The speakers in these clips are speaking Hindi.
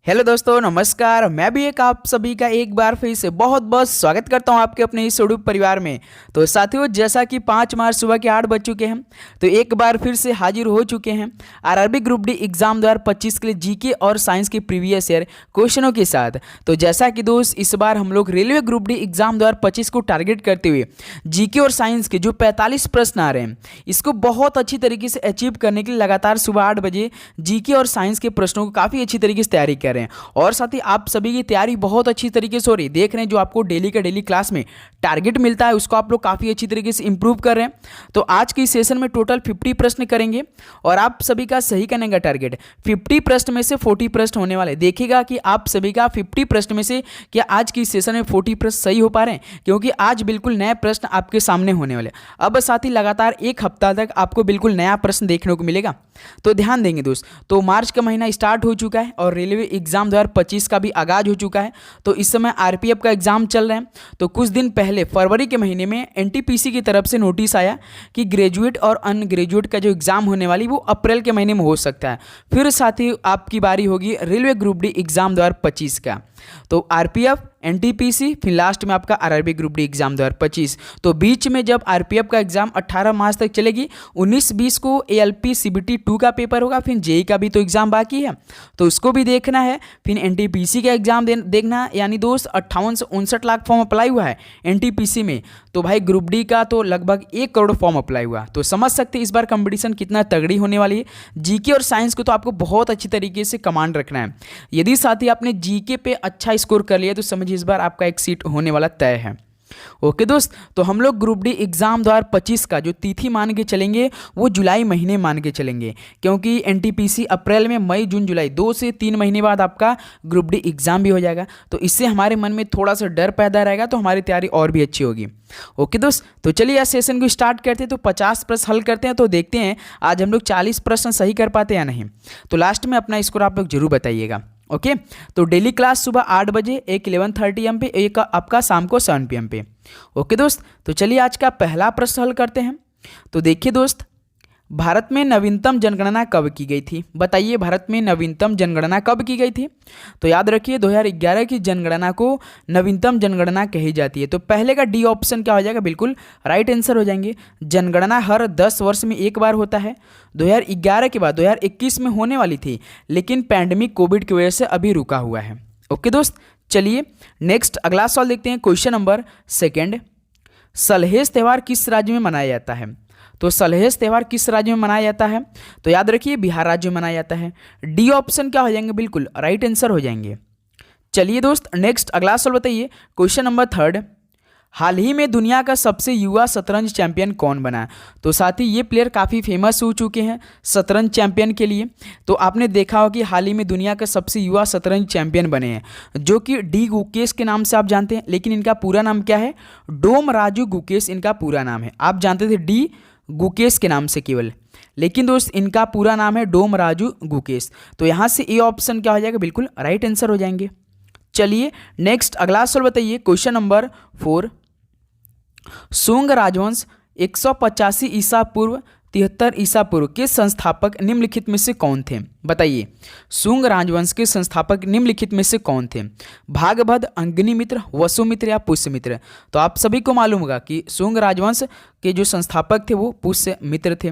हेलो दोस्तों, नमस्कार। मैं भी आप सभी का एक बार फिर से बहुत बहुत स्वागत करता हूं आपके अपने इस यूट्यूब परिवार में। तो साथियों, जैसा कि 5 मार्च सुबह के 8 बज चुके हैं, तो एक बार फिर से हाजिर हो चुके हैं आरआरबी ग्रुप डी एग्जाम 2025 के लिए जीके और साइंस के प्रीवियस ईयर क्वेश्चनों के साथ। तो जैसा कि दोस्त, इस बार हम लोग रेलवे ग्रुप डी एग्जाम 2025 को टारगेट करते हुए जीके और साइंस के जो 45 प्रश्न आ रहे हैं, इसको बहुत अच्छी तरीके से अचीव करने के लिए लगातार सुबह 8 बजे जीके और साइंस के प्रश्नों को काफ़ी अच्छी तरीके से तैयारी कर रहे हैं। और साथ ही आप सभी की तैयारी बहुत अच्छी तरीके से हो रही है। देख रहे हैं जो आपको डेली का डेली क्लास में टारगेट मिलता है, उसको आप लोग काफ़ी अच्छी तरीके से इंप्रूव कर रहे हैं। तो आज की सेशन में टोटल 50 प्रश्न करेंगे और आप सभी का सही करने का टारगेट 50 प्रश्न में से 40 प्रश्न होने वाले। देखिएगा कि आप सभी का 50 प्रश्न में से क्या आज की सेशन में 40 प्रश्न सही हो पा रहे हैं, क्योंकि आज बिल्कुल नए प्रश्न आपके सामने होने वाले। अब साथ ही लगातार एक हफ्ता तक आपको बिल्कुल नया प्रश्न देखने को मिलेगा। तो ध्यान देंगे दोस्त। तो मार्च का महीना स्टार्ट हो चुका है और रेलवे एग्जाम 2025 का भी आगाज हो चुका है। तो इस समय आरपीएफ का एग्जाम चल रहा है। तो कुछ दिन पहले फरवरी के महीने में एनटीपीसी की तरफ से नोटिस आया कि ग्रेजुएट और अनग्रेजुएट का जो एग्जाम होने वाली वो अप्रैल के महीने में हो सकता है। फिर साथ ही आपकी बारी होगी रेलवे ग्रुप डी एग्जाम 2025 का। तो आरपीएफ, एनटीपीसी, फिर लास्ट में आपका आरआरबी ग्रुप डी एग्जाम 2025। तो बीच में जब आरपीएफ का एग्जाम 18 मार्च तक चलेगी, 19-20 को एएलपी सीबीटी 2 का पेपर होगा, फिर जेई का भी तो एग्जाम बाकी है, तो उसको भी देखना है। फिर एनटीपीसी का एग्जाम देखना है। यानी दोस्त 58 से 59 लाख फॉर्म अप्लाई हुआ है एनटीपीसी में। तो भाई ग्रुप डी का तो लगभग 1 करोड़ फॉर्म अप्लाई हुआ। तो समझ सकते हैं इस बार कंपटीशन कितना तगड़ी होने वाली है। जीके और साइंस को तो आपको बहुत अच्छी तरीके से कमांड रखना है। यदि साथ ही आपने जीके पे अच्छा स्कोर कर लिया तो समझिए इस बार आपका एक सीट होने वाला तय है। ओके दोस्त, तो हम लोग ग्रुप डी एग्जाम 2025 का जो तिथि मान के चलेंगे वो जुलाई महीने मान के चलेंगे, क्योंकि एनटीपीसी अप्रैल में, मई, जून, जुलाई 2 से 3 महीने बाद आपका ग्रुप डी एग्जाम भी हो जाएगा। तो इससे हमारे मन में थोड़ा सा डर पैदा रहेगा, तो हमारी तैयारी और भी अच्छी होगी। ओके दोस्त, तो चलिए आज सेशन को स्टार्ट करते हैं। तो 50 प्रश्न हल करते हैं। तो देखते हैं आज हम लोग 40 प्रश्न सही कर पाते हैं या नहीं। तो लास्ट में अपना स्कोर आप लोग जरूर बताइएगा। ओके, तो डेली क्लास सुबह 8 बजे, एक 11:30 AM पे, एक आपका शाम को 7 PM पे। ओके दोस्त, तो चलिए आज का पहला प्रश्न हल करते हैं। तो देखिए दोस्त, भारत में नवीनतम जनगणना कब की गई थी? बताइए, भारत में नवीनतम जनगणना कब की गई थी? तो याद रखिए 2011 की जनगणना को नवीनतम जनगणना कही जाती है। तो पहले का डी ऑप्शन क्या हो जाएगा? बिल्कुल राइट आंसर हो जाएंगे। जनगणना हर 10 वर्ष में एक बार होता है। 2011 के बाद 2021 में होने वाली थी, लेकिन पैंडेमिक कोविड की वजह से अभी रुका हुआ है। ओके दोस्त, चलिए नेक्स्ट अगला सवाल देखते हैं। क्वेश्चन नंबर 2, सलहेस त्यौहार किस राज्य में मनाया जाता है? तो सलहेस त्यौहार किस राज्य में मनाया जाता है? तो याद रखिए बिहार राज्य में मनाया जाता है। डी ऑप्शन क्या हो जाएंगे? बिल्कुल राइट आंसर हो जाएंगे। चलिए दोस्त नेक्स्ट अगला सवाल बताइए। क्वेश्चन नंबर 3, हाल ही में दुनिया का सबसे युवा शतरंज चैंपियन कौन बना? तो साथ ही ये प्लेयर काफ़ी फेमस हो चुके हैं शतरंज चैंपियन के लिए। तो आपने देखा हो कि हाल ही में दुनिया का सबसे युवा शतरंज चैंपियन बने हैं, जो कि डी गुकेश के नाम से आप जानते हैं, लेकिन इनका पूरा नाम क्या है? डोम राजू गुकेश इनका पूरा नाम है। आप जानते थे डी गुकेश के नाम से केवल, लेकिन दोस्त इनका पूरा नाम है डोम राजू गुकेश। तो यहाँ से ए ऑप्शन क्या हो जाएगा? बिल्कुल राइट आंसर हो जाएंगे। चलिए नेक्स्ट अगला सवाल बताइए। क्वेश्चन नंबर 4, सुंग राजवंश 185 ईसा पूर्व 73 ईसा पूर्व के संस्थापक निम्नलिखित में से कौन थे? बताइए, सुंग राजवंश के संस्थापक निम्नलिखित में से कौन थे? भागभद्र, अग्निमित्र, वसुमित्र या पुष्यमित्र? तो आप सभी को मालूम होगा कि सुंग राजवंश के जो संस्थापक थे वो पुष्यमित्र थे।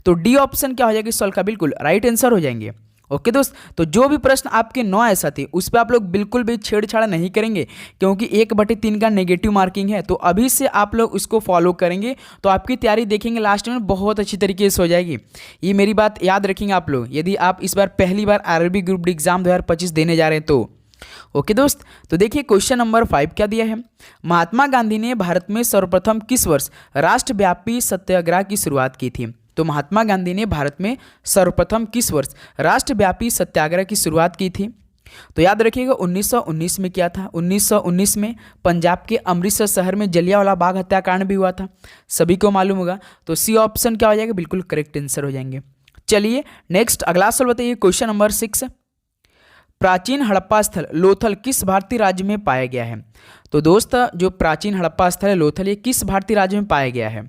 तो डी ऑप्शन क्या हो जाएगा इस सवाल का? बिल्कुल राइट आंसर हो जाएंगे। ओके दोस्त, तो जो भी प्रश्न आपके 9 ऐसा थे उस पर आप लोग बिल्कुल भी छेड़छाड़ नहीं करेंगे, क्योंकि 1/3 का नेगेटिव मार्किंग है। तो अभी से आप लोग इसको फॉलो करेंगे तो आपकी तैयारी देखेंगे लास्ट में बहुत अच्छी तरीके से हो जाएगी। ये मेरी बात याद रखेंगे आप लोग, यदि आप इस बार पहली बार आरआरबी ग्रुप डी एग्जाम 2025 देने जा रहे हैं तो। ओके दोस्त, तो देखिए क्वेश्चन नंबर 5 क्या दिया है। महात्मा गांधी ने भारत में सर्वप्रथम किस वर्ष राष्ट्रव्यापी सत्याग्रह की शुरुआत की थी? तो महात्मा गांधी ने भारत में सर्वप्रथम किस वर्ष राष्ट्रव्यापी सत्याग्रह की शुरुआत की थी? तो याद रखिएगा 1919 में किया था। 1919 में पंजाब के अमृतसर शहर में जलियांवाला बाग हत्याकांड भी हुआ था, सभी को मालूम होगा। तो सी ऑप्शन क्या हो जाएगा? बिल्कुल करेक्ट आंसर हो जाएंगे। चलिए नेक्स्ट अगला सवाल बताइए। क्वेश्चन नंबर 6, प्राचीन हड़प्पा स्थल लोथल किस भारतीय राज्य में पाया गया है? तो दोस्त जो प्राचीन हड़प्पा स्थल है लोथल, ये किस भारतीय राज्य में पाया गया है?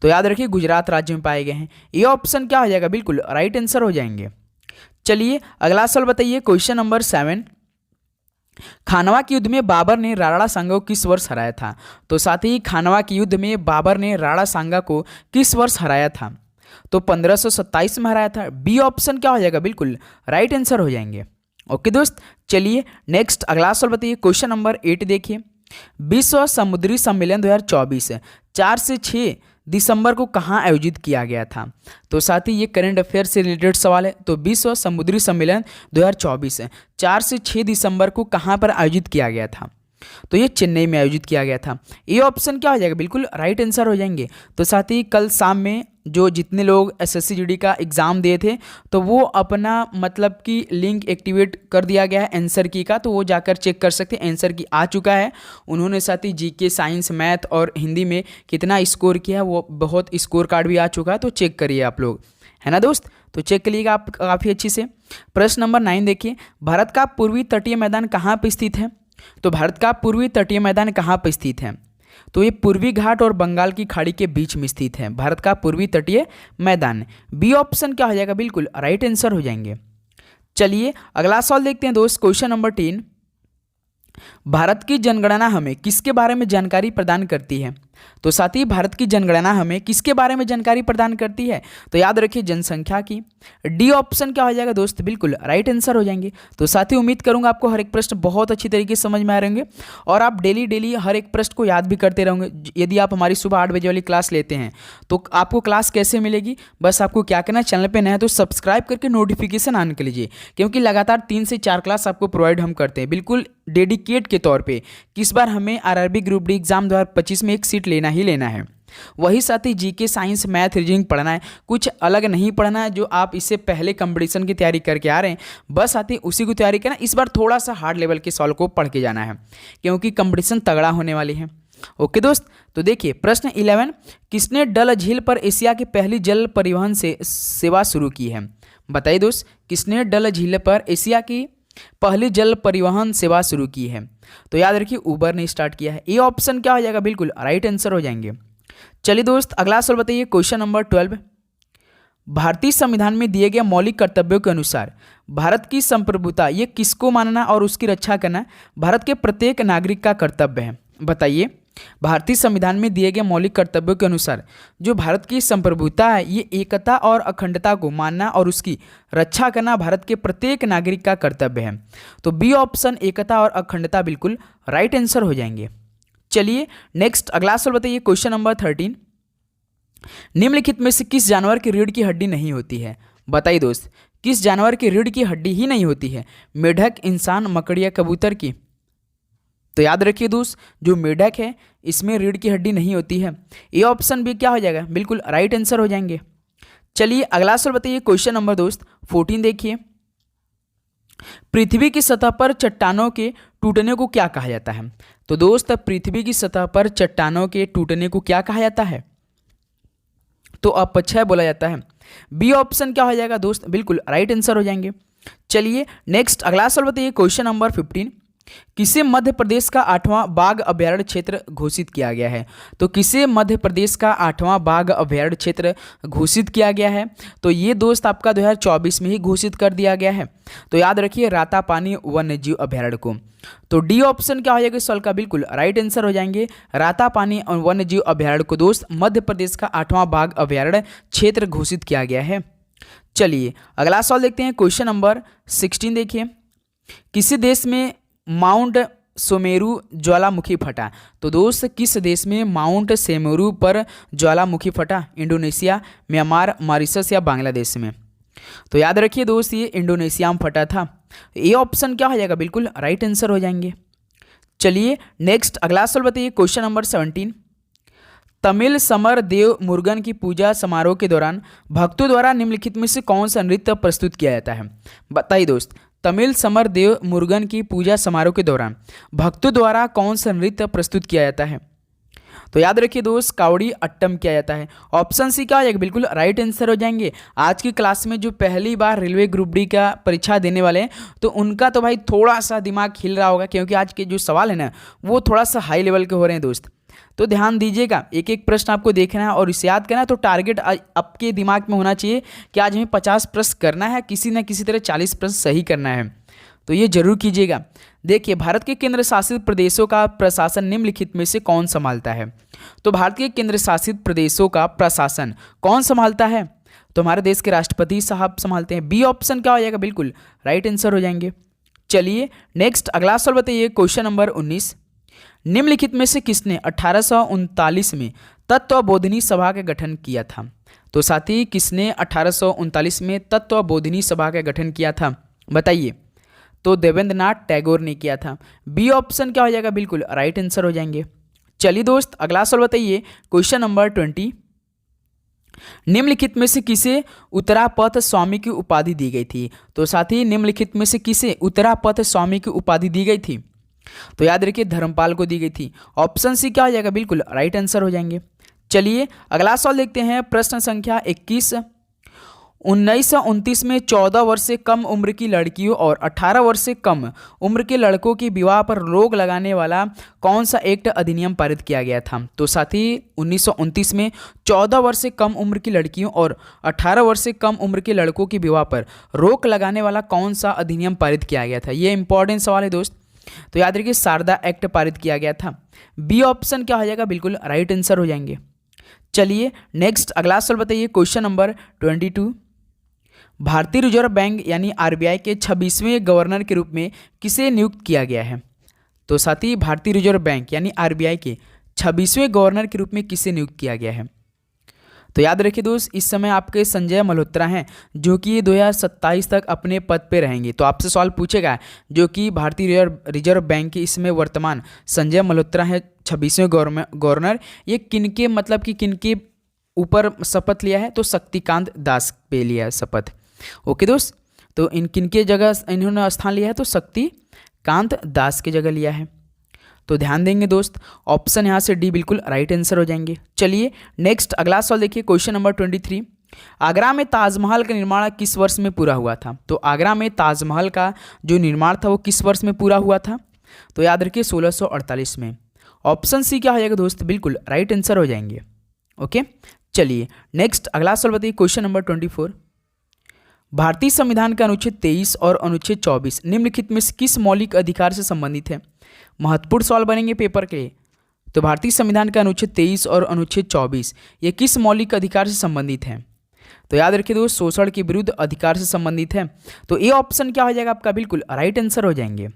तो याद रखिए गुजरात राज्य में पाए गए हैं। ये ऑप्शन क्या हो जाएगा? बिल्कुल राइट आंसर हो जाएंगे। चलिए अगला सवाल बताइए, क्वेश्चन नंबर 7। खानवा के युद्ध में बाबर ने राणा सांगा को किस वर्ष हराया था? तो साथ ही खानवा के युद्ध में बाबर ने राणा सांगा को किस वर्ष हराया था? तो 1527 में हराया था। बी ऑप्शन क्या हो जाएगा? बिल्कुल राइट आंसर हो जाएंगे। ओके दोस्त, चलिए नेक्स्ट अगला सवाल बताइए, क्वेश्चन नंबर 8 देखिए। विश्व समुद्री सम्मेलन 2024 4 से 6 दिसंबर को कहाँ आयोजित किया गया था? तो साथ ही ये करंट अफेयर से रिलेटेड सवाल है। तो विश्व समुद्री सम्मेलन 2024 4 से 6 दिसंबर को कहाँ पर आयोजित किया गया था? तो ये चेन्नई में आयोजित किया गया था। ये ऑप्शन क्या हो जाएगा? बिल्कुल राइट आंसर हो जाएंगे। तो साथ ही कल शाम में जो जितने लोग एसएससी जीडी का एग्ज़ाम दिए थे तो वो अपना मतलब कि लिंक एक्टिवेट कर दिया गया है आंसर की का, तो वो जाकर चेक कर सकते हैं। आंसर की आ चुका है। उन्होंने साथ ही जीके, साइंस, मैथ और हिंदी में कितना स्कोर किया है वो बहुत स्कोर कार्ड भी आ चुका है, तो चेक करिए आप लोग, है ना दोस्त। तो चेक करिएगा आप काफ़ी अच्छी से। प्रश्न नंबर 9 देखिए, भारत का पूर्वी तटीय मैदान कहाँ पर स्थित है? तो भारत का पूर्वी तटीय मैदान कहाँ पर स्थित है? तो ये पूर्वी घाट और बंगाल की खाड़ी के बीच में स्थित है भारत का पूर्वी तटीय मैदान। बी ऑप्शन क्या हो जाएगा? बिल्कुल राइट आंसर हो जाएंगे। चलिए अगला सवाल देखते हैं दोस्त, क्वेश्चन नंबर 10। भारत की जनगणना हमें किसके बारे में जानकारी प्रदान करती है? तो साथ ही भारत की जनगणना हमें किसके बारे में जानकारी प्रदान करती है? तो याद रखिए जनसंख्या की। डी ऑप्शन क्या हो जाएगा दोस्त? बिल्कुल राइट आंसर हो जाएंगे। तो साथ ही उम्मीद करूंगा आपको हर एक प्रश्न बहुत अच्छी तरीके से समझ में आ रहेंगे और आप डेली हर एक प्रश्न को याद भी करते रहोगे। यदि आप हमारी सुबह 8 बजे वाली क्लास लेते हैं तो आपको क्लास कैसे मिलेगी? बस आपको क्या करना है, चैनल पर नया है तो सब्सक्राइब करके नोटिफिकेशन ऑन कर लीजिए, क्योंकि लगातार 3 से 4 क्लास आपको प्रोवाइड हम करते हैं बिल्कुल डेडिकेट के तौर पे। किस बार हमें आरआरबी ग्रुप डी एग्जाम 2025 में एक सीट लेना ही लेना है। वही साथ ही जीके, साइंस, मैथ, रीजनिंग पढ़ना है, कुछ अलग नहीं पढ़ना है जो आप इससे पहले कंपटीशन की तैयारी करके आ रहे हैं। बस आती उसी को तैयारी करना। इस बार थोड़ा सा हार्ड लेवल के सवाल को पढ़ के जाना है क्योंकि कंपटीशन तगड़ा होने वाली है। ओके दोस्त, तो देखिए प्रश्न 11, किसने डल झील पर एशिया की पहली जल परिवहन से सेवा शुरू की है? बताइए दोस्त, किसने डल झील पर एशिया की पहली जल परिवहन सेवा शुरू की है? तो याद रखिए उबर ने स्टार्ट किया है। ये ऑप्शन क्या हो जाएगा? बिल्कुल राइट आंसर हो जाएंगे। चलिए दोस्त अगला सवाल बताइए, क्वेश्चन नंबर 12। भारतीय संविधान में दिए गए मौलिक कर्तव्यों के अनुसार भारत की संप्रभुता ये किसको मानना और उसकी रक्षा करना भारत के प्रत्येक नागरिक का कर्तव्य है? बताइए, भारतीय संविधान में दिए गए मौलिक कर्तव्यों के अनुसार जो भारत की संप्रभुता है ये एकता और अखंडता को मानना और उसकी रक्षा करना भारत के प्रत्येक नागरिक का कर्तव्य है। तो बी ऑप्शन एकता और अखंडता बिल्कुल राइट आंसर हो जाएंगे। चलिए नेक्स्ट अगला सवाल बताइए, क्वेश्चन नंबर 13। निम्नलिखित में से किस जानवर की रीढ़ की हड्डी नहीं होती है? बताइए दोस्त, किस जानवर की रीढ़ की हड्डी ही नहीं होती है? मेढक, इंसान, मकड़ी या कबूतर की? तो याद रखिए दोस्त, जो मेढक है इसमें रीढ़ की हड्डी नहीं होती है। ये ऑप्शन भी क्या हो जाएगा? बिल्कुल राइट आंसर हो जाएंगे। चलिए अगला सवाल बताइए, क्वेश्चन नंबर दोस्त 14 देखिए। पृथ्वी की सतह पर चट्टानों के टूटने को क्या कहा जाता है? तो दोस्त पृथ्वी की सतह पर चट्टानों के टूटने को क्या कहा जाता है? तो अपक्षय बोला जाता है। बी ऑप्शन क्या हो जाएगा दोस्त? बिल्कुल राइट आंसर हो जाएंगे। चलिए नेक्स्ट अगला सवाल बताइए, क्वेश्चन नंबर 15। किसे मध्य प्रदेश का 8वां बाघ अभयारण्य क्षेत्र घोषित किया गया है? तो किसे मध्य प्रदेश का 8वां बाघ अभयारण्य क्षेत्र घोषित किया गया है? तो ये दोस्त आपका 2024 में ही घोषित कर दिया गया है। तो याद रखिए रातापानी वन्य जीव अभयारण्य को। तो डी ऑप्शन क्या हो जाएगा इस सवाल का? बिल्कुल राइट आंसर हो जाएंगे। रातापानी और वन्य जीव अभयारण्य को दोस्त मध्य प्रदेश का 8वां बाघ अभयारण्य क्षेत्र घोषित किया गया है। चलिए अगला सवाल देखते हैं, क्वेश्चन नंबर 16 देखिए। किसी देश में माउंट सुमेरु ज्वालामुखी फटा? तो दोस्त किस देश में माउंट सुमेरु पर ज्वालामुखी फटा? इंडोनेशिया, म्यांमार, मॉरिशस या बांग्लादेश में? तो याद रखिए दोस्त ये इंडोनेशिया में फटा था। ये ऑप्शन क्या हो जाएगा? बिल्कुल राइट आंसर हो जाएंगे। चलिए नेक्स्ट अगला सवाल बताइए, क्वेश्चन नंबर 17। तमिल समर देव मुरुगन की पूजा समारोह के दौरान भक्तों द्वारा निम्नलिखित में से कौन सा नृत्य प्रस्तुत किया जाता है? बताइए दोस्त, तमिल समर देव मुरुगन की पूजा समारोह के दौरान भक्तों द्वारा कौन सा नृत्य प्रस्तुत किया जाता है? तो याद रखिए दोस्त कावड़ी अट्टम किया जाता है। ऑप्शन सी क्या हो जाएगा? बिल्कुल राइट आंसर हो जाएंगे। आज की क्लास में जो पहली बार रेलवे ग्रुप डी का परीक्षा देने वाले हैं तो उनका तो भाई थोड़ा सा दिमाग हिल रहा होगा, क्योंकि आज के जो सवाल है ना वो थोड़ा सा हाई लेवल के हो रहे हैं दोस्त। तो ध्यान दीजिएगा, एक एक प्रश्न आपको देखना है और इसे याद करना है। तो टारगेट आपके दिमाग में होना चाहिए कि आज हमें 50 प्रश्न करना है, किसी न किसी तरह 40 प्रश्न सही करना है, तो ये जरूर कीजिएगा। देखिए, भारत के केंद्र शासित प्रदेशों का प्रशासन निम्नलिखित में से कौन संभालता है? तो भारत के केंद्र शासित प्रदेशों का प्रशासन कौन संभालता है? तो हमारे देश के राष्ट्रपति साहब संभालते हैं। बी ऑप्शन क्या हो जाएगा? बिल्कुल राइट आंसर हो जाएंगे। चलिए नेक्स्ट अगला सवाल बताइए, क्वेश्चन नंबर 19। निम्नलिखित में से किसने 1839 में तत्वबोधिनी सभा का गठन किया था? तो साथी, किसने 1839 में तत्वबोधिनी सभा का गठन किया था बताइए? तो देवेंद्रनाथ टैगोर ने किया था। बी ऑप्शन क्या हो जाएगा? बिल्कुल राइट आंसर हो जाएंगे। चलिए दोस्त अगला सवाल बताइए, क्वेश्चन नंबर 20। निम्नलिखित में से किसे उत्तरापथ स्वामी की उपाधि दी गई थी? तो साथी, निम्नलिखित में से किसे उत्तरापथ स्वामी की उपाधि दी गई थी? तो याद रखिए धर्मपाल को दी गई थी। ऑप्शन सी क्या हो जाएगा? बिल्कुल राइट आंसर हो जाएंगे। चलिए अगला सवाल देखते हैं, प्रश्न संख्या 21। 1929 में 14 वर्ष से कम उम्र की लड़कियों और 18 वर्ष से कम उम्र के लड़कों की विवाह पर रोक लगाने वाला कौन सा एक्ट अधिनियम पारित किया गया था? तो साथी, 1929 में 14 वर्ष से कम उम्र की लड़कियों और 18 वर्ष से कम उम्र के लड़कों की विवाह पर रोक लगाने वाला कौन सा अधिनियम पारित किया गया था? ये इंपॉर्टेंट सवाल है दोस्त, तो याद रखिए शारदा एक्ट पारित किया गया था। बी ऑप्शन क्या हो जाएगा? बिल्कुल राइट आंसर हो जाएंगे। चलिए नेक्स्ट अगला सवाल बताइए, क्वेश्चन नंबर 22। भारतीय रिजर्व बैंक यानी आरबीआई के 26वें गवर्नर के रूप में किसे नियुक्त किया गया है? तो साथी, भारतीय रिजर्व बैंक यानी आरबीआई के 26वें गवर्नर के रूप में किसे नियुक्त किया गया है? तो याद रखिए दोस्त, इस समय आपके संजय मल्होत्रा हैं, जो कि 2027 तक अपने पद पे रहेंगे। तो आपसे सवाल पूछेगा, जो कि भारतीय रिजर्व बैंक के इसमें वर्तमान संजय मल्होत्रा हैं 26वें गवर्नर, ये किनके मतलब कि किनके ऊपर शपथ लिया है? तो शक्तिकांत दास पे लिया है शपथ। ओके दोस्त, तो इन किनके जगह इन्होंने स्थान लिया है? तो शक्तिकांत दास की जगह लिया है। तो ध्यान देंगे दोस्त, ऑप्शन यहाँ से डी बिल्कुल राइट आंसर हो जाएंगे। चलिए नेक्स्ट अगला सवाल देखिए, क्वेश्चन नंबर 23। आगरा में ताजमहल का निर्माण किस वर्ष में पूरा हुआ था? तो आगरा में ताजमहल का जो निर्माण था वो किस वर्ष में पूरा हुआ था? तो याद रखिए 1648 में। ऑप्शन सी क्या हो जाएगा दोस्त? बिल्कुल राइट आंसर हो जाएंगे। ओके, चलिए नेक्स्ट अगला सवाल बताइए, क्वेश्चन नंबर 24। भारतीय संविधान का अनुच्छेद 23 और अनुच्छेद 24 निम्नलिखित में से किस मौलिक अधिकार से संबंधित है? महत्वपूर्ण सवाल बनेंगे पेपर के लिए। तो भारतीय संविधान का अनुच्छेद 23 और अनुच्छेद 24 ये किस मौलिक अधिकार से संबंधित है? तो याद रखिए दोस्त, शोषण के विरुद्ध अधिकार से संबंधित है। तो ये ऑप्शन क्या हो जाएगा आपका? बिल्कुल राइट आंसर हो जाएंगे।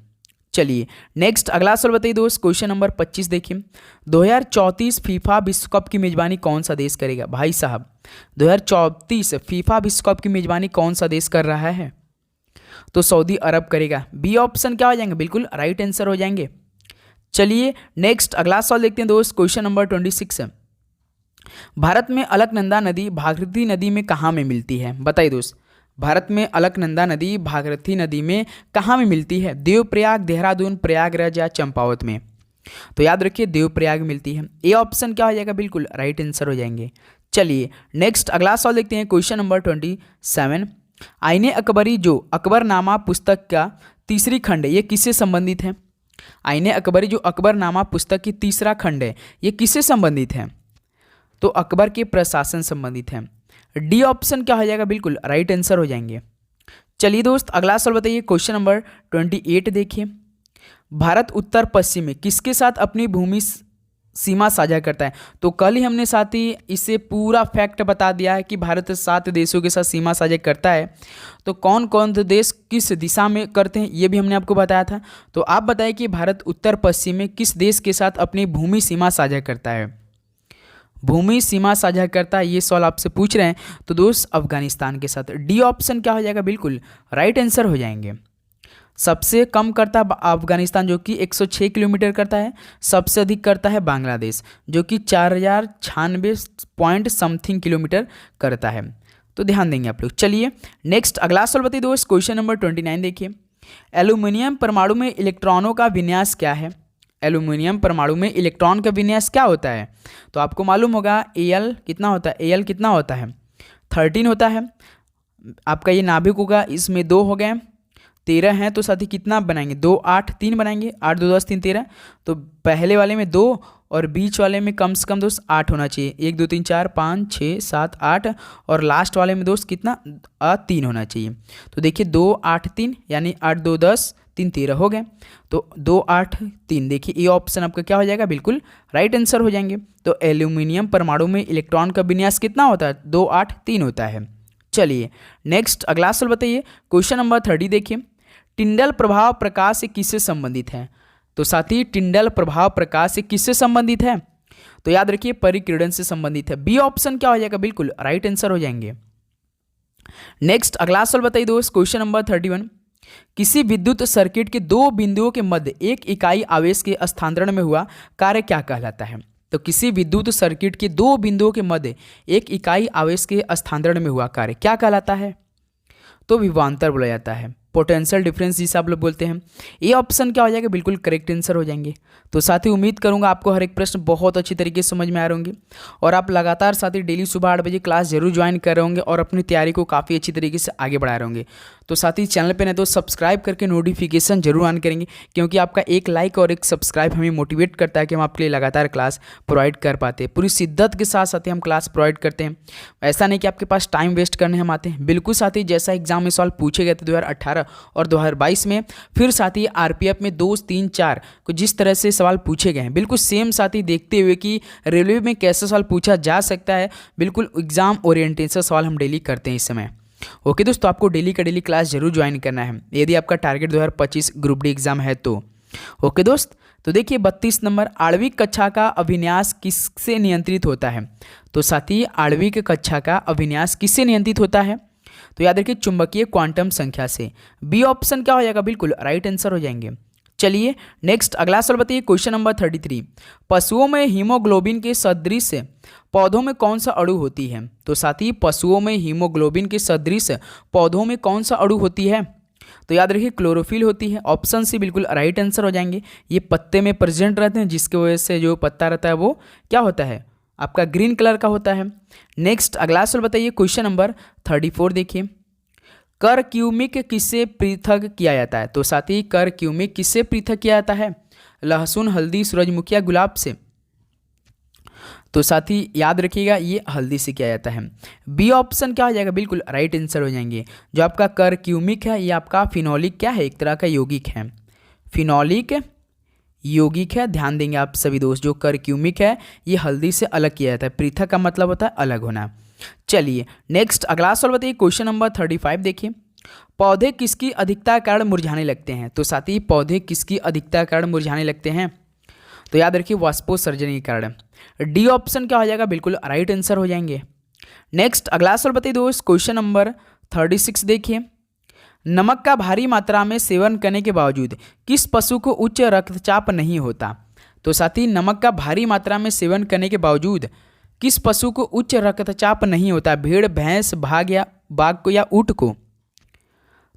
चलिए नेक्स्ट अगला सवाल बताइए दोस्त, क्वेश्चन नंबर 25 देखिए। 2034 फीफा विश्व कप की मेजबानी कौन सा देश करेगा? भाई साहब, 2034 फीफा विश्व कप की मेजबानी कौन सा देश कर रहा है? तो सऊदी अरब करेगा। बी ऑप्शन क्या हो जाएंगे? बिल्कुल राइट आंसर हो जाएंगे। चलिए नेक्स्ट अगला सवाल देखते हैं दोस्त, क्वेश्चन नंबर 26। भारत में अलकनंदा नदी भागीरथी नदी में कहाँ में मिलती है? बताइए दोस्त, भारत में अलकनंदा नदी भागीरथी नदी में कहाँ में मिलती है? देवप्रयाग, देहरादून, प्रयागराज या चंपावत में? तो याद रखिए देवप्रयाग मिलती है। ए ऑप्शन क्या हो जाएगा? बिल्कुल राइट आंसर हो जाएंगे। चलिए नेक्स्ट अगला सवाल देखते हैं, क्वेश्चन नंबर 27। आईने अकबरी जो अकबरनामा पुस्तक का तीसरी खंड है, ये किससे संबंधित है? आईने अकबरी जो अकबरनामा पुस्तक की तीसरा खंड है, ये किससे संबंधित है? तो अकबर के प्रशासन संबंधित है। डी ऑप्शन क्या हो जाएगा? बिल्कुल राइट आंसर हो जाएंगे। चलिए दोस्त अगला सवाल बताइए, क्वेश्चन नंबर 28 देखिए। भारत उत्तर पश्चिम में किसके साथ अपनी भूमि सीमा साझा करता है? तो कल ही हमने साथी इसे पूरा फैक्ट बता दिया है कि भारत 7 देशों के साथ सीमा साझा करता है। तो कौन कौन से देश किस दिशा में करते हैं ये भी हमने आपको बताया था। तो आप बताएं कि भारत उत्तर पश्चिम में किस देश के साथ अपनी भूमि सीमा साझा करता है? भूमि सीमा साझा करता है, ये सवाल आपसे पूछ रहे हैं। तो दोस्त अफगानिस्तान के साथ। डी ऑप्शन क्या हो जाएगा? बिल्कुल राइट आंसर हो जाएंगे। सबसे कम करता है अफगानिस्तान जो कि 106 किलोमीटर करता है। सबसे अधिक करता है बांग्लादेश जो कि 4096 पॉइंट समथिंग किलोमीटर करता है। तो ध्यान देंगे आप लोग। चलिए नेक्स्ट अगला सवाल बताइए दोस्त, क्वेश्चन नंबर 29 देखिए। एल्यूमिनियम परमाणु में इलेक्ट्रॉनों का विन्यास क्या है? एल्यूमिनियम परमाणु में इलेक्ट्रॉन का विन्यास क्या होता है? तो आपको मालूम होगा Al कितना होता है? Al कितना होता है? 13 होता है। आपका ये नाभिक होगा, इसमें 2 हो गए, 13 हैं। तो साथ ही कितना बनाएंगे? 2 8 3 बनाएंगे, 8 2 10 3 13। तो पहले वाले में 2 और बीच वाले में कम से कम दोस्त 8 होना चाहिए। 1 2 3 4 5 6 7 8 और लास्ट वाले में दोस्त कितना 3 होना चाहिए। तो देखिए 2 8 3 यानी 8 2 10 3 13 हो गए। तो 2 8 3 देखिए ये ऑप्शन आपका क्या हो जाएगा, बिल्कुल राइट आंसर हो जाएंगे। तो एल्यूमिनियम परमाणु में इलेक्ट्रॉन का विन्यास कितना होता है, 2 8 3 होता है। चलिए नेक्स्ट अगला सवाल बताइए, क्वेश्चन नंबर 30 देखिए, टिंडल प्रभाव प्रकाश से किससे संबंधित है। तो साथी टिंडल प्रभाव प्रकाश से किससे संबंधित है, तो याद रखिए परिकिरण से संबंधित है। बी ऑप्शन क्या हो जाएगा, बिल्कुल राइट आंसर हो जाएंगे। नेक्स्ट अगला सवाल बताइए दोस्त, क्वेश्चन नंबर 31, किसी विद्युत सर्किट के दो बिंदुओं के मध्य एक इकाई आवेश के स्थानांतरण में हुआ कार्य क्या कहलाता है। तो किसी विद्युत सर्किट के दो बिंदुओं के मध्य एक इकाई आवेश के स्थानांतरण में हुआ कार्य क्या कहलाता है, तो विभवांतर बोला जाता है, पोटेंशियल डिफरेंस जिसे आप लोग बोलते हैं। ये ऑप्शन क्या हो जाएगा, बिल्कुल करेक्ट आंसर हो जाएंगे। तो साथी उम्मीद करूंगा आपको हर एक प्रश्न बहुत अच्छी तरीके से समझ में आ रहे होंगे और आप लगातार साथी डेली सुबह 8 बजे क्लास जरूर ज्वाइन कर रहे होंगे और अपनी तैयारी को काफ़ी अच्छी तरीके से आगे बढ़ा रहे होंगे। तो साथी चैनल पे नहीं तो सब्सक्राइब करके नोटिफिकेशन जरूर ऑन करेंगे, क्योंकि आपका एक लाइक और एक सब्सक्राइब हमें मोटिवेट करता है कि हम आपके लिए लगातार क्लास प्रोवाइड कर पाते हैं। पूरी शिद्दत के साथ साथी हम क्लास प्रोवाइड करते हैं। ऐसा नहीं कि आपके पास टाइम वेस्ट करने हम आते हैं, बिल्कुल साथी जैसा एग्जाम में सवाल पूछे गए थे 2018 और 2022 में, फिर साथी आरपीएफ में 2 3 4 को जिस तरह से सवाल पूछे गए हैं बिल्कुल सेम साथी देखते हुए कि रेलवे में कैसे सवाल पूछा जा सकता है, बिल्कुल एग्जाम ओरिएंटेशन सवाल हम डेली करते हैं इस समय। ओके दोस्तों, आपको डेली का डेली क्लास जरूर ज्वाइन करना है यदि आपका टारगेट 2025 ग्रुप डी एग्जाम है तो। ओके दोस्त, तो देखिए 32 नंबर, आणविक कक्षा का अभिन्यास किससे नियंत्रित होता है। तो साथी आणविक कक्षा का अभिन्यास किससे नियंत्रित होता है, तो याद रखिए चुंबकीय क्वांटम संख्या से। बी ऑप्शन क्या हो जाएगा, बिल्कुल राइट आंसर हो जाएंगे। चलिए नेक्स्ट अगला सवाल बताइए, क्वेश्चन नंबर 33, पशुओं में हीमोग्लोबिन के सदृश पौधों में कौन सा अणु होती है। तो साथी पशुओं में हीमोग्लोबिन के सदृश पौधों में कौन सा अणु होती है, तो याद रखिए क्लोरोफिल होती है। ऑप्शन सी बिल्कुल राइट आंसर हो जाएंगे। ये पत्ते में प्रेजेंट रहते हैं जिसकी वजह से जो पत्ता रहता है वो क्या होता है, आपका ग्रीन कलर का होता है। नेक्स्ट अगला सवाल बताइए, क्वेश्चन नंबर 34 देखिए, करक्यूमिक किससे पृथक किया जाता है। तो साथी करक्यूमिक किससे पृथक किया जाता है, लहसुन, हल्दी, सूरजमुखी या गुलाब से। तो साथी याद रखिएगा ये हल्दी से किया जाता है। बी ऑप्शन क्या हो जाएगा, बिल्कुल राइट आंसर हो जाएंगे। जो आपका करक्यूमिक है ये आपका फिनोलिक क्या है, एक तरह का यौगिक है, फिनोलिक यौगिक है। ध्यान देंगे आप सभी दोस्त, जो करक्यूमिक है ये हल्दी से अलग किया जाता है। पृथक का मतलब होता है अलग होना। चलिए नेक्स्ट अगला सवाल बताइए, क्वेश्चन नंबर 35 देखिए, पौधे किसकी अधिकता के कारण मुरझाने लगते हैं। तो साथी पौधे किसकी अधिकता के कारण मुरझाने लगते हैं, तो याद रखिए वाष्पोत्सर्जन के कारण। डी ऑप्शन क्या हो जाएगा, बिल्कुल राइट आंसर हो जाएंगे। नेक्स्ट अगला सवाल बताइए दोस्त, क्वेश्चन नंबर 36 देखिए, नमक का भारी मात्रा में सेवन करने के बावजूद किस पशु को उच्च रक्तचाप नहीं होता। तो साथी नमक का भारी मात्रा में सेवन करने के बावजूद किस पशु को उच्च रक्तचाप नहीं होता, भेड़, भैंस, बाघ को या ऊँट को।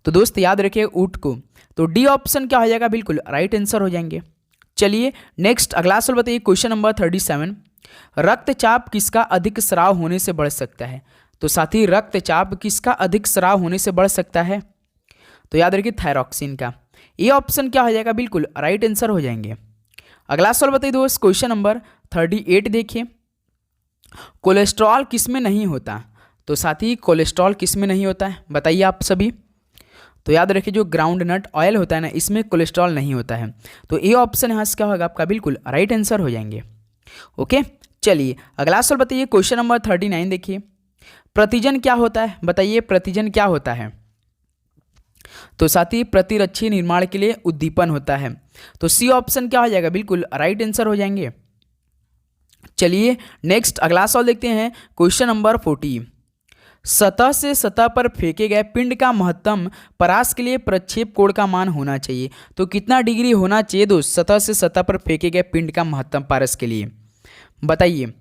तो दोस्त याद रखिए ऊँट को। तो डी ऑप्शन क्या हो जाएगा, बिल्कुल राइट आंसर हो जाएंगे। चलिए नेक्स्ट अगला सवाल बताइए, क्वेश्चन नंबर 37, रक्तचाप किसका अधिक स्राव होने से बढ़ सकता है। तो साथी रक्तचाप किसका अधिक स्राव होने से बढ़ सकता है, तो याद रखिए थायरॉक्सिन का। ये ऑप्शन क्या हो जाएगा, बिल्कुल राइट आंसर हो जाएंगे। अगला सवाल बताइए दोस्त, क्वेश्चन नंबर 38 देखिए, कोलेस्ट्रॉल किस में नहीं होता। तो साथी कोलेस्ट्रॉल किस में नहीं होता है, बताइए आप सभी। तो याद रखिए जो ग्राउंड नट ऑयल होता है ना, इसमें कोलेस्ट्रॉल नहीं होता है। तो ये ऑप्शन यहाँ से क्या होगा आपका, बिल्कुल राइट आंसर हो जाएंगे। ओके चलिए अगला सवाल बताइए, क्वेश्चन नंबर 39 देखिए, प्रतिजन क्या होता है, बताइए प्रतिजन क्या होता है। तो साथी प्रतिरक्षी निर्माण के लिए उद्दीपन होता है। तो सी ऑप्शन क्या हो जाएगा, बिल्कुल राइट आंसर हो जाएंगे। चलिए नेक्स्ट अगला सवाल देखते हैं, क्वेश्चन नंबर 40, सतह से सतह पर फेंके गए पिंड का महत्तम परास के लिए प्रक्षेप कोण का मान होना चाहिए। तो कितना डिग्री होना चाहिए दोस्त, सतह से सतह पर फेंके गए पिंड का महत्तम पारस के लिए, बताइए।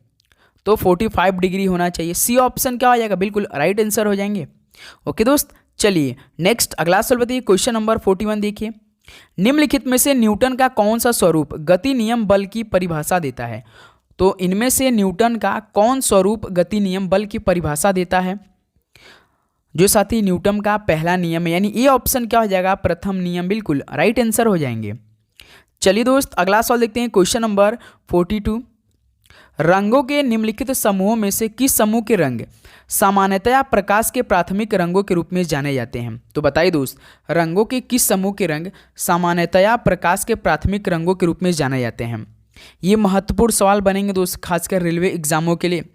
तो 45 डिग्री होना चाहिए। सी ऑप्शन क्या हो जाएगा, बिल्कुल राइट आंसर हो जाएंगे। ओके दोस्त चलिए नेक्स्ट अगला सवाल बताइए, क्वेश्चन नंबर 41 देखिए, निम्नलिखित में से न्यूटन का कौन सा स्वरूप गति नियम बल की परिभाषा देता है। तो इनमें से न्यूटन का कौन स्वरूप गति नियम बल की परिभाषा देता है। जो साथी न्यूटन का पहला नियम है, यानी ये ऑप्शन क्या हो जाएगा, प्रथम नियम, बिल्कुल राइट आंसर हो जाएंगे। चलिए दोस्त अगला सवाल देखते हैं, क्वेश्चन नंबर 42। रंगों के निम्नलिखित समूहों में से किस समूह के रंग सामान्यतया प्रकाश के प्राथमिक रंगों के रूप में जाने जाते हैं? तो बताइए दोस्त, रंगों के किस समूह के रंग सामान्यतया प्रकाश के प्राथमिक रंगों के रूप में जाने जाते हैं? ये महत्वपूर्ण सवाल बनेंगे दोस्त, खासकर रेलवे एग्जामों के लिए,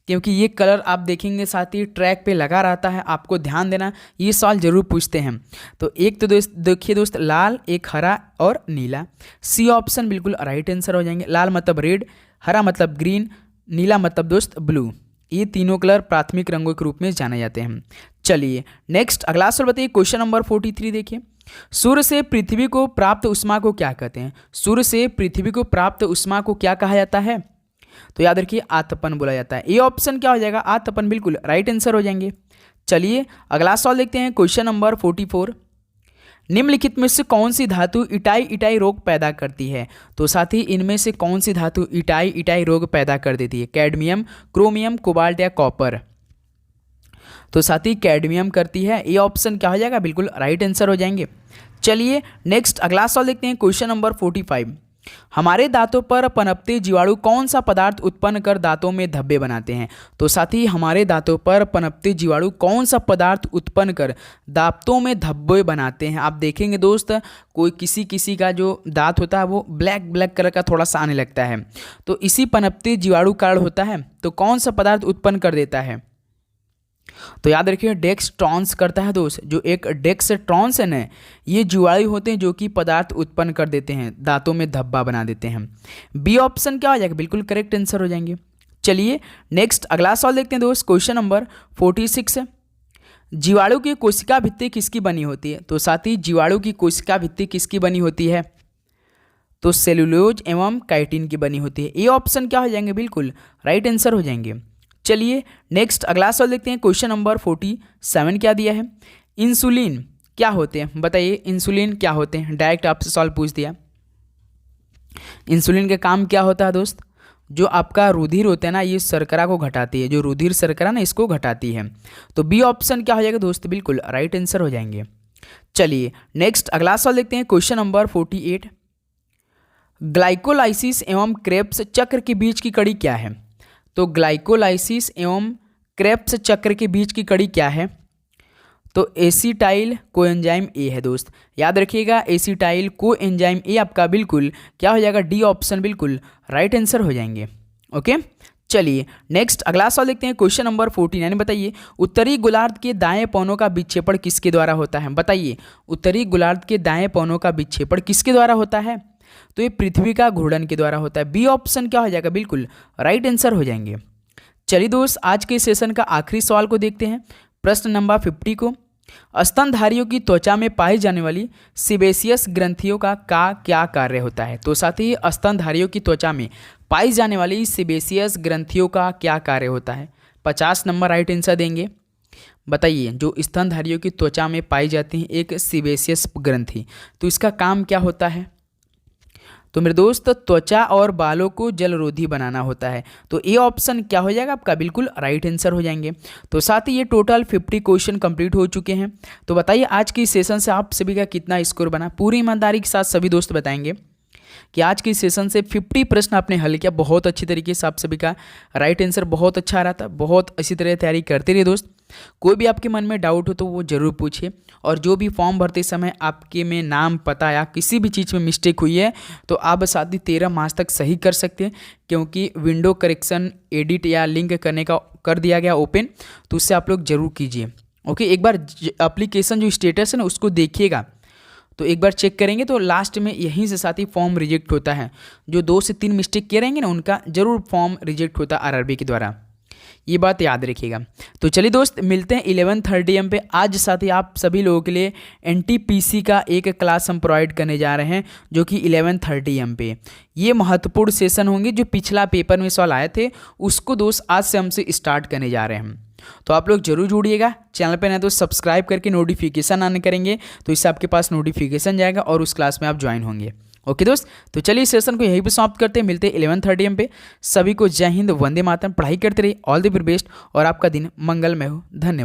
क्योंकि ये कलर आप देखेंगे साथ ही ट्रैक पे लगा रहता है। आपको ध्यान देना, ये सवाल जरूर पूछते हैं। तो एक तो दोस्त देखिए दोस्त, लाल, एक हरा और नीला। सी ऑप्शन बिल्कुल राइट आंसर हो जाएंगे। लाल मतलब रेड, हरा मतलब ग्रीन, नीला मतलब दोस्त ब्लू। ये तीनों कलर प्राथमिक रंगों के रूप में जाने जाते हैं। चलिए नेक्स्ट अगला सवाल बताइए, क्वेश्चन नंबर 43 देखिए। सूर्य से पृथ्वी को प्राप्त ऊष्मा को क्या कहते हैं? सूर्य से पृथ्वी को प्राप्त ऊष्मा को क्या कहा जाता है? तो याद रखिए आतपन बोला जाता है। ये ऑप्शन क्या हो जाएगा? आतपन बिल्कुल राइट आंसर हो जाएंगे। चलिए अगला सवाल देखते हैं, क्वेश्चन नंबर 44। निम्नलिखित में से कौन सी धातु इटाई रोग पैदा करती है? तो साथी इनमें से कौन सी धातु इटाई रोग पैदा कर देती है? कैडमियम, क्रोमियम, कोबाल्ट या कॉपर? तो साथी कैडमियम करती है। ये ऑप्शन क्या हो जाएगा? बिल्कुल राइट आंसर हो जाएंगे। चलिए नेक्स्ट अगला सवाल देखते हैं, क्वेश्चन नंबर 45। हमारे दांतों पर पनपते जीवाणु कौन सा पदार्थ उत्पन्न कर दांतों में धब्बे बनाते हैं? तो साथी हमारे दांतों पर पनपते जीवाणु कौन सा पदार्थ उत्पन्न कर दांतों में धब्बे बनाते हैं? आप देखेंगे दोस्त, कोई किसी का जो दांत होता है वो ब्लैक कलर का थोड़ा सा आने लगता है, तो इसी पनपते जीवाणु कारण होता है। तो कौन सा पदार्थ उत्पन्न कर देता है? तो याद रखिए डेक्सट्रॉन्स करता है दोस्त। जो एक डेक्सट्रॉन्स है ना, ये जीवाणु होते हैं जो कि पदार्थ उत्पन्न कर देते हैं, दांतों में धब्बा बना देते हैं। बी ऑप्शन क्या हो जाएगा? बिल्कुल करेक्ट आंसर हो जाएंगे। चलिए नेक्स्ट अगला सवाल देखते हैं दोस्त, क्वेश्चन नंबर 46। जीवाणु की कोशिका भित्ति किसकी बनी होती है? तो साथ ही जीवाणु की कोशिका भित्ति किसकी बनी होती है? तो सेलुलोज एवं काइटिन की बनी होती है। ये ऑप्शन क्या हो जाएंगे? बिल्कुल राइट आंसर हो जाएंगे। चलिए नेक्स्ट अगला सवाल देखते हैं, क्वेश्चन नंबर 47 क्या दिया है? इंसुलिन क्या होते हैं? बताइए इंसुलिन क्या होते हैं? डायरेक्ट आपसे सवाल पूछ दिया। इंसुलिन का काम क्या होता है दोस्त? जो आपका रुधिर होता है ना, ये शर्करा को घटाती है, जो रुधिर शर्करा ना इसको घटाती है। तो बी ऑप्शन क्या हो जाएगा दोस्त? बिल्कुल राइट आंसर हो जाएंगे। चलिए नेक्स्ट अगला सवाल देखते हैं, क्वेश्चन नंबर 48। ग्लाइकोलाइसिस एवं क्रेब्स चक्र के बीच की कड़ी क्या है? तो ग्लाइकोलाइसिस एवं क्रेब्स चक्र के बीच की कड़ी क्या है? तो एसिटाइल कोएंजाइम ए है दोस्त। याद रखिएगा एसिटाइल कोएंजाइम ए आपका बिल्कुल क्या हो जाएगा? डी ऑप्शन बिल्कुल राइट आंसर हो जाएंगे। ओके चलिए नेक्स्ट अगला सवाल देखते हैं, क्वेश्चन नंबर 49। बताइए उत्तरी गोलार्ध के दाएं पौनों का विक्षेपण किसके द्वारा होता है? बताइए उत्तरी गोलार्ध के दाएं पौनों का विक्षेपण किसके द्वारा होता है? तो ये पृथ्वी का घूर्णन के द्वारा होता है। बी ऑप्शन क्या हो जाएगा? बिल्कुल राइट आंसर हो जाएंगे। चलिए दोस्त आज के सेशन का आखिरी सवाल को देखते हैं, प्रश्न नंबर 50 को। स्तनधारियों की त्वचा में पाई जाने वाली सीबेसियस ग्रंथियों का क्या कार्य होता है? तो साथ ही स्तनधारियों की त्वचा में पाई जाने वाली सीबेसियस ग्रंथियों का क्या कार्य होता है? 50 नंबर राइट आंसर देंगे। बताइए जो स्तनधारियों की त्वचा में पाई जाती है एक सीबेसियस ग्रंथि, तो इसका काम क्या होता है? तो मेरे दोस्त त्वचा और बालों को जलरोधी बनाना होता है। तो ये ऑप्शन क्या हो जाएगा आपका? बिल्कुल राइट आंसर हो जाएंगे। तो साथ ही ये टोटल 50 क्वेश्चन कंप्लीट हो चुके हैं। तो बताइए आज की सेशन से आप सभी का कितना स्कोर बना? पूरी ईमानदारी के साथ सभी दोस्त बताएंगे कि आज की सेशन से 50 प्रश्न आपने हल किया। बहुत अच्छी तरीके से आप सभी का राइट आंसर बहुत अच्छा आ रहा था। बहुत अच्छी तरह तैयारी करते रहिए दोस्त। कोई भी आपके मन में डाउट हो तो वो ज़रूर पूछिए, और जो भी फॉर्म भरते समय आपके में नाम पता या किसी भी चीज़ में मिस्टेक हुई है तो आप साथ ही 13 मार्च तक सही कर सकते हैं, क्योंकि विंडो करेक्शन एडिट या लिंक करने का कर दिया गया ओपन, तो उससे आप लोग ज़रूर कीजिए। ओके एक बार एप्लीकेशन जो स्टेटस है ना उसको देखिएगा, तो एक बार चेक करेंगे तो लास्ट में यहीं से साथ ही फॉर्म रिजेक्ट होता है। जो 2 से 3 मिस्टेक किए रहेंगे ना उनका जरूर फॉर्म रिजेक्ट होता है आरआरबी के द्वारा, ये बात याद रखिएगा। तो चलिए दोस्त मिलते हैं 11:30 AM पे। आज साथ ही आप सभी लोगों के लिए NTPC का एक क्लास हम प्रोवाइड करने जा रहे हैं जो कि 11:30 AM पे। ये महत्वपूर्ण सेशन होंगे। जो पिछला पेपर में सवाल आए थे उसको दोस्त आज से हमसे स्टार्ट करने जा रहे हैं, तो आप लोग जरूर जुड़िएगा। चैनल पे ना तो सब्सक्राइब करके नोटिफिकेशन ऑन करेंगे तो इससे आपके पास नोटिफिकेशन जाएगा और उस क्लास में आप ज्वाइन होंगे। ओके दोस्त, तो चलिए सेशन को यहीं पे समाप्त करते हैं। मिलते हैं 11:30 AM पे। सभी को जय हिंद, वंदे मातरम। पढ़ाई करते रहिए। ऑल द वेरी बेस्ट और आपका दिन मंगलमय हो। धन्यवाद।